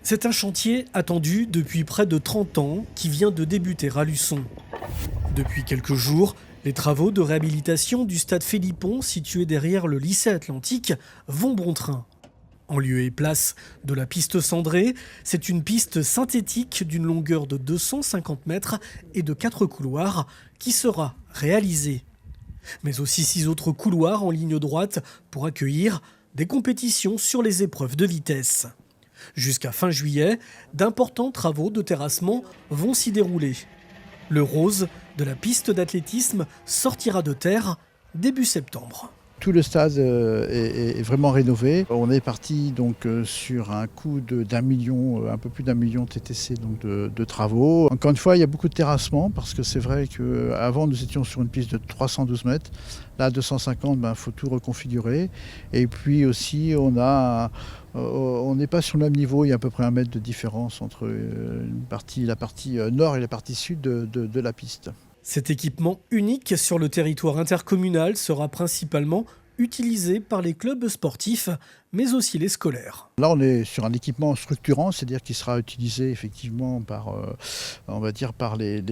C'est un chantier attendu depuis près de 30 ans qui vient de débuter à Luçon. Depuis quelques jours, les travaux de réhabilitation du stade Philippon, situé derrière le lycée Atlantique, vont bon train. En lieu et place de la piste cendrée, c'est une piste synthétique d'une longueur de 250 mètres et de 4 couloirs qui sera réalisée. Mais aussi 6 autres couloirs en ligne droite pour accueillir des compétitions sur les épreuves de vitesse. Jusqu'à fin juillet, d'importants travaux de terrassement vont s'y dérouler. Le rose de la piste d'athlétisme sortira de terre début septembre. Tout le stade est vraiment rénové. On est parti donc sur un coût d'un million, un peu plus d'1 million TTC donc de travaux. Encore une fois, il y a beaucoup de terrassement parce que c'est vrai qu'avant nous étions sur une piste de 312 mètres. Là, 250, il faut tout reconfigurer. Et puis aussi, on n'est pas sur le même niveau. Il y a à peu près 1 mètre de différence entre la partie nord et la partie sud de la piste. Cet équipement unique sur le territoire intercommunal sera principalement utilisé par les clubs sportifs, mais aussi les scolaires. Là, on est sur un équipement structurant, c'est-à-dire qu'il sera utilisé effectivement par, on va dire, par les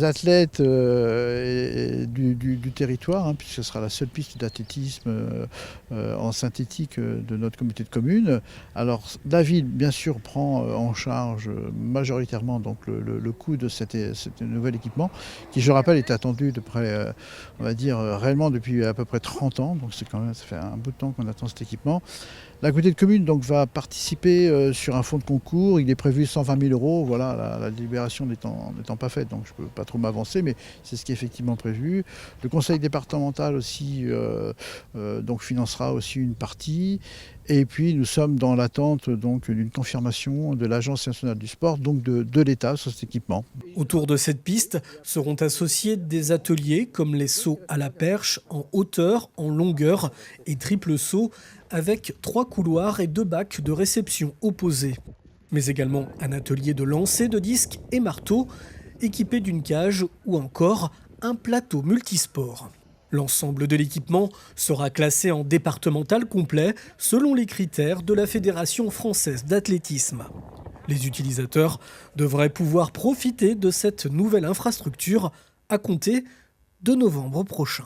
athlètes du territoire, puisque ce sera la seule piste d'athlétisme en synthétique de notre communauté de communes. Alors, la ville, bien sûr, prend en charge majoritairement donc, le coût de cet nouvel équipement, qui, je rappelle, est attendu de près, on va dire, réellement depuis à peu près 30 ans. Donc, ça fait un bout de temps qu'on attend cet équipement. La communauté de communes donc, va participer sur un fonds de concours. Il est prévu 120 000 €. Voilà, la délibération n'étant pas faite, donc je ne peux pas trop m'avancer, mais c'est ce qui est effectivement prévu. Le conseil départemental aussi donc, financera aussi une partie. Et puis nous sommes dans l'attente donc d'une confirmation de l'Agence nationale du sport, donc de l'État sur cet équipement. Autour de cette piste seront associés des ateliers comme les sauts à la perche en hauteur, en longueur et triple saut avec 3 couloirs et 2 bacs de réception opposés. Mais également un atelier de lancer de disques et marteaux équipé d'une cage ou encore un plateau multisport. L'ensemble de l'équipement sera classé en départemental complet selon les critères de la Fédération française d'athlétisme. Les utilisateurs devraient pouvoir profiter de cette nouvelle infrastructure à compter de novembre prochain.